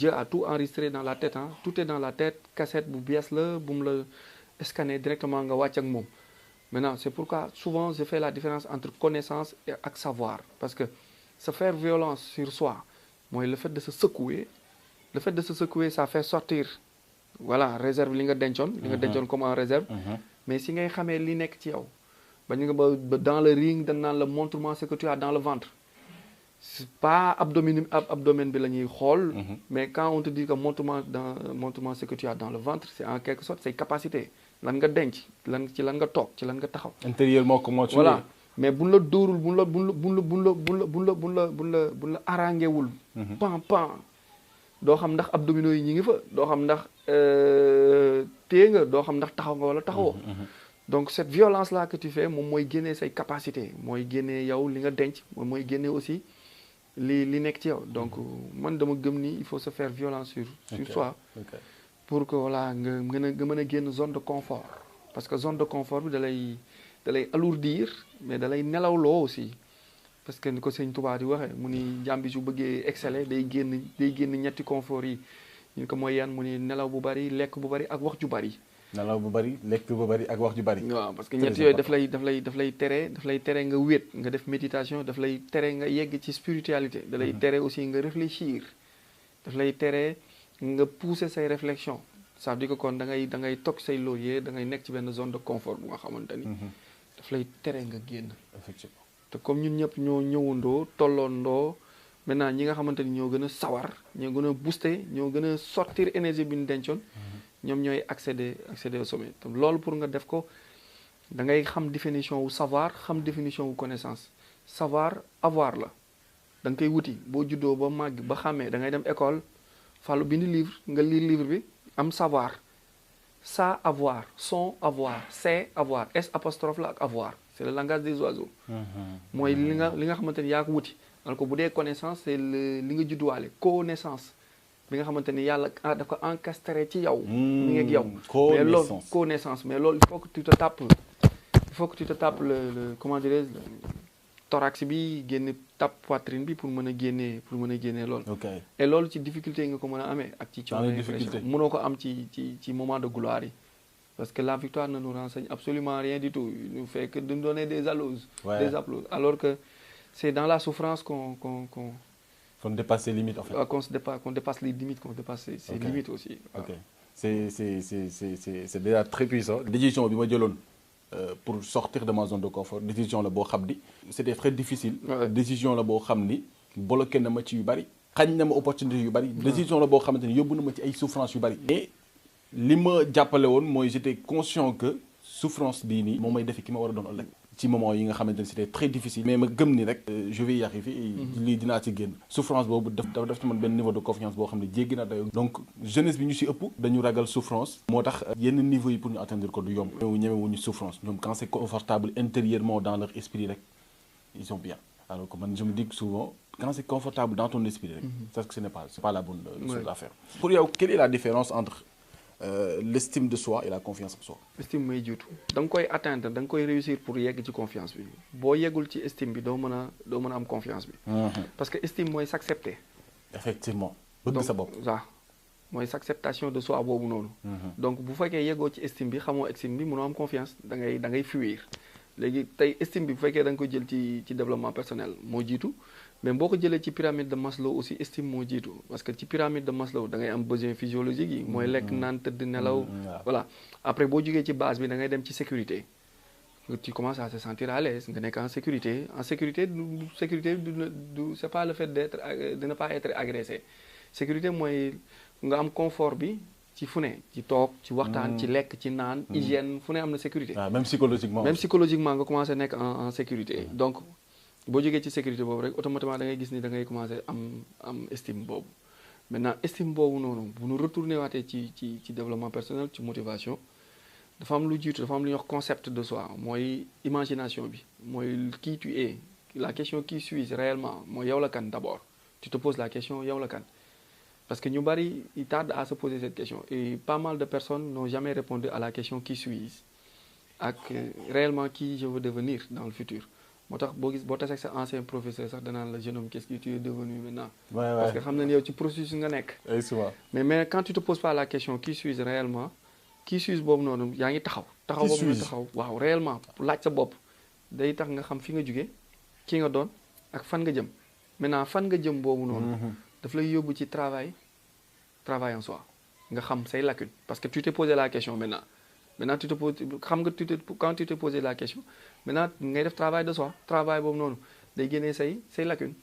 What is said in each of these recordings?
Dieu a tout enregistré dans la tête, hein. Tout est dans la tête, cassette bu bees la bu mu la scanner directement nga wàcc ak moom. Maintenant c'est pourquoi souvent je fais la différence entre connaissance et ak savoir, parce que se faire violence sur soi mooy le fait de se secouer. Le fait de se secouer ça fait sortir voilà réserve li nga dencoon comme en réserve. Mais si ngay xamee li nekk ci yow ba ñu nga ba dans le ring dañ naan la montre-moi ce que tu as dans le ventre. C'est pas abdomen bi la ñuy xool. Mais quand on te dit que montre-moi ce que tu as dans le ventre, c'est en quelque sorte say capacité lan nga denc ci lan nga toog ci lan nga taxaw. Intérieurement comment tu es. Voilà mais buñ la dóorul buñ la arrangewul. pan doo xam ndax abdominaux yi ñi ngi fa doo xam ndax téye nga doo xam ndax taxaw nga wala taxawoo. Donc cette violence là que tu fais moom mooy génnee say capacité mooy génnee yow li nga denc moom mooy génnee aussi li nekk ci yow. Donc man dama gëm ni il faut se faire violence sur soi. Pour que voilà nga mën a génn zone de confort. Parce que zone de confort bi da lay alourdir mais da lay nelawloo aussi. Parce que ni ko sëñ Tuubaa di waxee mu ni jàmbi su bëggee exceller day génn ñetti confort yi ñu ko mooy yan mu ni nelaw bu bari lekk bu bari ak wax ju bari. nelaw bu bari lekk bu bari ak wax ju bari. waaw parce que ñett yooyu daf lay tere nga wéet nga def méditation daf lay tere nga yegg ci spiritualité. da lay tere aussi nga réfléchir. daf lay tere nga pousser say réflexion. ça veut dire que kon da ngay toog say laurier da ngay nekk ci benn zone de confort bu nga xamante ni. daf lay tere nga génn. Effectivement. te comme ñun ñëpp ñoo ñëwandoo tolloondoo maintenant ñi nga xamante ni ñoo gën a sawar ñoo gën a booster ñoo gën a sortir énergie bi ñu dencoon. ñoom ñooy accéder au sommet te loolu pour nga def ko da ngay xam définition wu savoir xam définition wu connaissance. savoir avoir la da nga koy wuti boo juddoo ba màgg ba xàmmee da ngay dem école fàllu bind livre nga lire livre bi am savoir. ça avoir son avoir c'est avoir s apostrophe la ak avoir c'est le langage des oiseaux. mooy li nga xamante ni yaa ko wuti. alors que bu dee connaissance c'est li nga judduwaale connaissance bi nga xamante ni yàlla daf ko encastré ci yow. mi ngi ak yow. mais loolu connaissance mais loolu il faut que tu te tapes le comment dirais-je thorax bi génne tape poitrine bi pour mën a génnee loolu. et loolu ci difficulté nga ko mën a amee ak ci coono mënoo ko am ci moment de gloire yi. parce que la victoire ne nous renseigne absolument rien du tout il nous fait que de nous donner des applauses. Alors que c'est dans la souffrance qu'on dépasse ses limites en fait. Qu'on dépasse les limites, qu'on dépasse ses limites aussi. Ok. C'est déjà très puissant. Décision bi ma jëloon pour sortir de ma zone de confort décision la boo xam ni c'était très difficile. Décision la boo xam ni bloqué na ma ci yu bari. xañ na ma opportunité yu bari. Décision la boo xamante ni yóbbu na ma ci ay souffrance yu bari. et li ma jàppale woon mooy j'étais conscient que souffrance bii nii moom may defi ki ma war a doon ëllëg. ci moment yi nga xamante ni c'était très difficile. mais ma gëm ni rek je vais y arriver. lii dinaa ci génn. souffrance boobu dafa def ci man benn niveau de confiance boo xam ne jéggi na dayoo. donc jeunesse bi ñu ci ëpp dañu ragal souffrance. moo tax yenn niveau yi pour ñu atteindre ko du yomb. ñemewuñu souffrance ñoom quand c'est confortable intérieurement dans leur esprit rek ils sont bien. alors que man je me dis souvent quand c'est confortable dans ton esprit rek. c'est que c'est pas la bonne chose à faire. pour yow quelle est la différence entre l'estime de soi et la confiance en soi. estime mooy jiitu da nga koy atteindre da nga koy réussir pour yegg ci confiance bi boo yeggul ci estime bi doo mën a am confiance bi. parce que estime mooy s'accepter. effectivement bëgg sa bopp. waaw mooy s'acceptation de soi boobu noonu. donc bu fekkee yeggoo ci estime bi xamoo estime bi mënoo am confiance da ngay fuir léegi tey estime bi bu fekkee da nga koy jël ci développement personnel moo jiitu. mais boo ko jëlee ci pyramide de Maslow aussi estime moo jiitu parce que ci pyramide de Maslow da ngay am besoin physiologique yi mooy lekk naan tëdd nelaw voilà après boo jógee ci base bi da ngay dem ci sécurité tu commences à se sentir à l'aise nga nekk en sécurité du c'est pas le fait de ne pas être agressé sécurité mooy nga am confort bi ci fu ne ci toog ci waxtaan ci lekk ci naan hygiène fu ne am na sécurité même psychologiquement nga commencé nekk en sécurité donc boo jógee ci sécurité boobu rek automatiquement da ngay gis ni da ngay commencer am estime boobu maintenant estime boobu noonu bu ñu retourner waatee ci développement personnel ci motivation dafa am lu jiitu dafa am lu ñuy wax concept de soi mooy imagination bi mooy qui tu es la question qui suis réellement mooy yow la kan d'abord tu te poses la question yow la kan parce que ñu bari ils tardent à se poser cette question et pas mal de personnes n'ont jamais répondu à la question qui suis ak réellement qui je veux devenir dans le futur moo tax boo gis boo tasee sa ancien professeur sax danaan la jeune homme qu'est-ce que tu es devenu maintenant. Ouais, parce que xam na ne yow ci processus nga nekk. Et souvent. mais quand tu te poses pas la question qui suis-je réellement qui suis-je boobu noonu yaa ngi taxaw. taxaw boobu nga taxaw waaw réellement laaj sa bopp day tax nga xam fi nga jugee ki nga doon ak fan nga jëm maintenant fan nga jëm boobu noonu. daf lay yóbbu ci travail en soi nga xam say lacunes parce que tu t'es posé la question maintenant tu te poses xam nga quand tu te posé la question maintenant ngay def travail de soi travail boobu noonu day génnee say lacunes.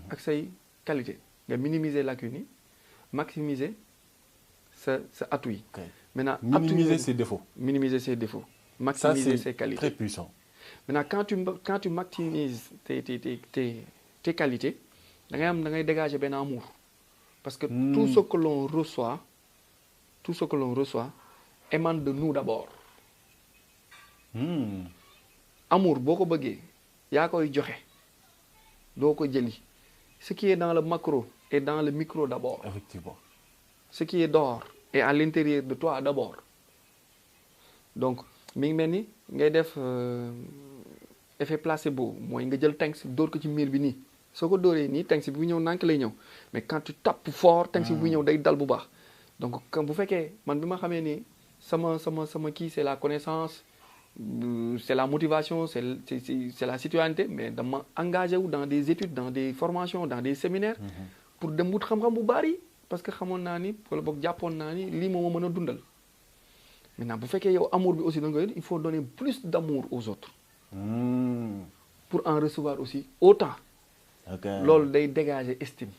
ak say qualité nga minimiser lacunes yi maximiser sa atout yi. maintenant minimiser ses défauts. Minimiser ses défauts. Maximiser ses qualités. Très puissant. Maintenant quand tu maximises tes qualités da ngay dégager benn amour. Parce que tout ce que l'on reçoit émane de nous d'abord. Amour boo ko bëggee yaa koy joxe doo ko jëli ce qui est dans le macro est dans le micro d'abord. Effectivement. Ce qui est dehors est à l'intérieur de toi d'abord. Donc mi ngi mel ni ngay def effet placebo mooy nga jël tanks dóor ko ci miir bi nii soo ko dóoree nii tanks bi bu ñëw nànk lay ñëw mais quand tu tapes fort tanks bi bu ñëw day dal bu baax. Donc bu fekkee man bi ma xamee ni sama kii c'est la connaissance c'est la motivation c'est la citoyenneté mais dama engagé wu dans des études dans des formations dans des séminaires. pour dem wut xam-xam bu bari parce que xamoon naa ni wala boog jàppoon naa ni lii moo ma mën a dundal. Maintenant bu fekkee yow amour bi aussi da nga il faut donner plus d'amour aux autres. Pour en recevoir aussi autant. loolu day dégager estime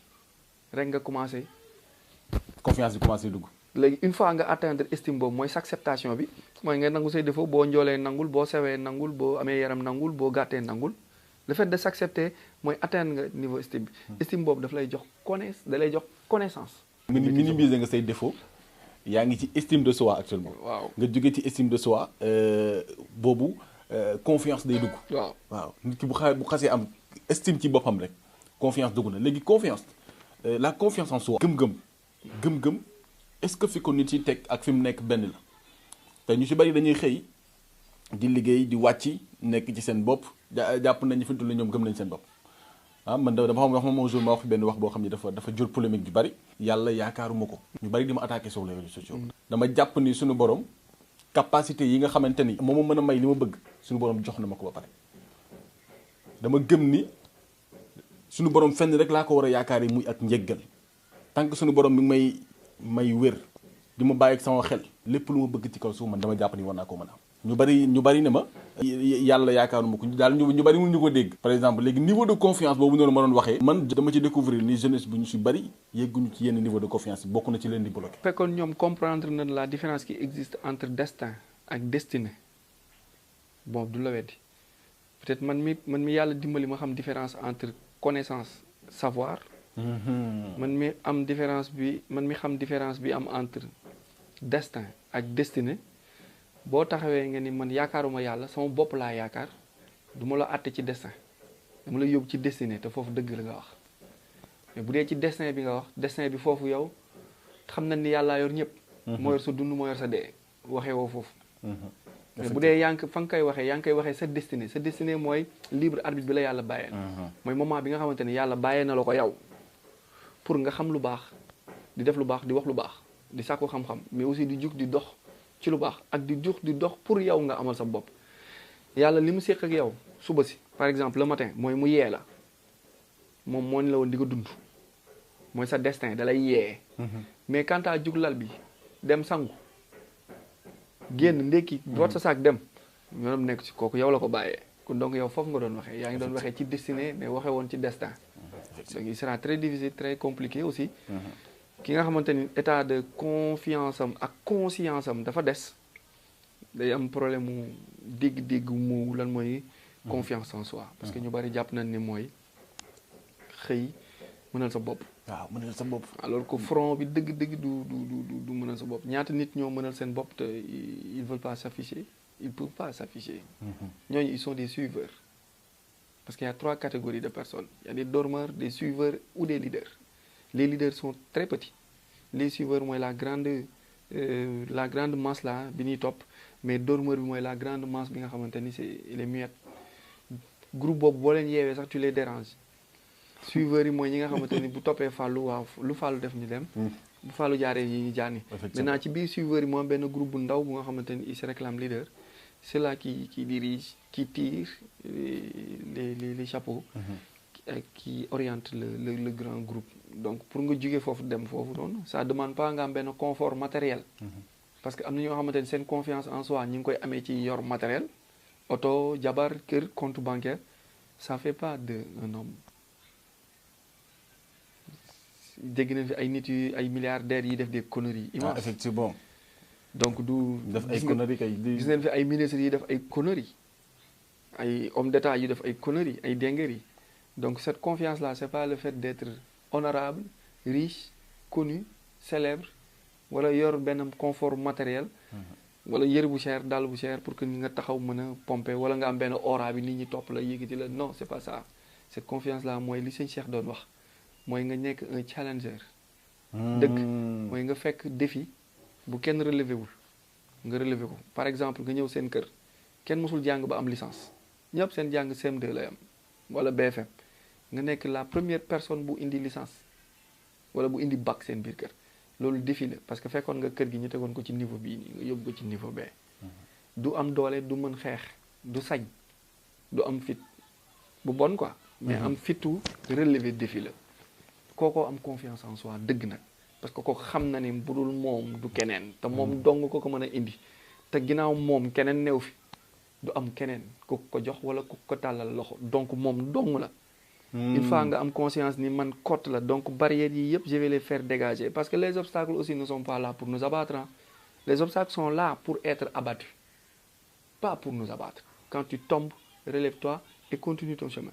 rek nga commencer. Confiance bi commencer dugg. léegi une fois nga atteindre estime boobu mooy sa acceptation bi mooy nga nangu say défaut boo njoolee nangul boo sewee nangul boo amee yaram nangul boo gàttee nangul le fait de s'accepter mooy atteindre nga niveau estime bi. Estime boobu daf lay jox connaissance. minimiser nga say défaut yaa ngi ci estime de soi actuellement. waaw nga jóge ci estime de soi boobu confiance day dugg. waaw nit ki bu xasee am estime ci boppam rek confiance dugg na léegi confiance la confiance en soi. gëm-gëm est-ce que fi ko nit yi teg ak fi mu nekk benn la te ñu ci bari dañuy xëy di liggéey di wàcc nekk ci seen bopp jàpp nañu fi mu toll ñoom gëm nañ seen bopp. Man dafa xam jour ma wax benn wax boo xam ne dafa jur polémique ju bari. yàlla yaakaaruma ko. ñu bari di ma attaquer sur les réseaux sociaux. dama jàpp ni suñu borom capacité yi nga xamante ni moom ma mën a may li ma bëgg suñu borom jox na ma ko ba pare. dama gëm ni suñu borom fenn rek laa ko war a yaakaar yi muy ak njéggal tant que suñu borom mi ngi may wér di ma bàyyi ak sama xel lépp lu ma bëgg ci kaw suuf man dama jàpp ni war naa ko mën a am. ñu bari ne ma yàlla yaakaaruma ko daal ñu bari mënuñu ko dégg. par exemple léegi niveau de confiance boobu noonu ma doon waxee. man dama ci découvrir ni jeunesse bu ñu si bari yegguñu ci yenn niveau de confiance bokk na ci leen di bloqué. fekkoon ñoom comprendre na la différence qui existe entre destin ak destinée bon du la weddi peut-être man mi yàlla dimbali ma xam différence entre connaissance savoir. man mi xam différence bi am entre destin ak destinée. boo taxawee nga ni man yaakaaruma yàlla sama bopp laa yaakaar du ma la àtte ci destin dama la yóbbu ci destinée te foofu dëgg la nga wax mais bu dee ci destin bi nga wax destin bi foofu yow xam na ni yàllaa yor ñëpp. moo yor sa dund moo yor sa dee waxee woo foofu. mais bu dee yaa ngi fa nga koy waxee sa destinée mooy libre arbitre bi la yàlla bàyyee. mooy moment bi nga xamante ni yàlla bàyyee na la ko yow pour nga xam lu baax di def lu baax di wax lu baax di sàkku xam-xam mais aussi di jug di dox. ci lu baax ak di dox pour yow nga amal sa bopp yàlla li mu séq ak yow suba si par exemple le matin mooy mu yee la moom moo ni la woon di ko dund mooy sa destin da lay yee. mais quant à jug lal bi dem sangu génn ndekki boot sa saak dem ñoom nekk ci kooku yow la ko bàyyee kon donc yow foofu nga doon waxee yaa ngi doon waxee ci destinée mais waxee woon ci destin donc il sera très difficile très compliqué aussi. ki nga xamante ni état de confiance am ak conscience am dafa des day am problème mu dégg-dégg mu lan mooy confiance en soi parce que ñu bari jàpp nañ ni mooy xëy mënal sa bopp. waaw mënal sa bopp. alors que front bi dëgg-dëgg du mënal sa bopp ñaata nit ñoo mënal seen bopp te ils veulent pas s'afficher ils peuvent pas s'afficher. ñooñu ils sont des suiveurs parce qu'il y a 3 catégories de personnes il y a des dormeurs des suiveurs ou des leaders. Les leaders sont très petits les suiveurs mooy la grande masse là bi ñuy topp mais dormeur bi mooy la grande masse bi nga xamante ni il est muette groupe boobu boo leen yeewee sax tu les déranges suiveurs yi mooy ñi nga xamante ni bu toppee Fallou waaw lu Fallou def ñu dem bu Fallou jaaree yi ñu jaani maintenant ci biir suiveurs yi moom benn groupe bu ndaw bu nga xamante ni il se réclame leader c'est là qui dirige qui tire les chapeaux qui oriente le grand groupe donc pour nga jógee foofu dem foofu noonu ça demande pas nga am benn confort matériel parce que am na ñoo xamante ni seen confiance en soi ñi ngi koy amee ci yor matériel oto jabar kër compte bancaire ça fait pas de un homme dégg nañ fi ay nit yu ay milliardaires yi def des conneries immenses effectivement donc du def ay conneries kay gis nañ fi ay ministres yi def ay conneries ay hommes d'état yu def ay conneries ay dingueries donc cette confiance là c'est pas le fait d'être honorable riche connu célèbre wala yor benn confort matériel wala yëre bu cher dàll bu cher pour que nga taxaw mën a pomper wala nga am benn aura bi nit ñi topp la yëkkati la non c'est pas ça cette confiance là mooy li sëñ Cheikh doon wax mooy nga nekk un challenger dëgg mooy nga fekk défi bu kenn relevé wul nga relevé ko par exemple nga ñëw seen kër kenn mosul jàng ba am licence ñëpp seen jàng CM2 lay am wala BFM nga nekk la première personne bu indi licence wala bu indi bac seen biir kër loolu défi la parce que fekkoon nga kër gi ñu tegoon ko ci niveau bii nii nga yóbbu ko ci niveau bee du am doole du mën xeex du sañ du am fit bu bon quoi mais am fitu relever défi la kookoo am confiance en soi dëgg nag parce que ko xam na ni budul moom du keneen te moom dong ko mën a indi te ginnaaw moom keneen new fi du am keneen ku ko jox wala ku ko tàllal loxo donc moom dong la il faut nga am conscience ni man cote la donc barrières yi yëpp je vais les faire dégager parce que les obstacles aussi ne sont pas là pour nous abattre hein. Les obstacles sont là pour être abattus pas pour nous abattre quand tu tombes relève-toi et continue ton chemin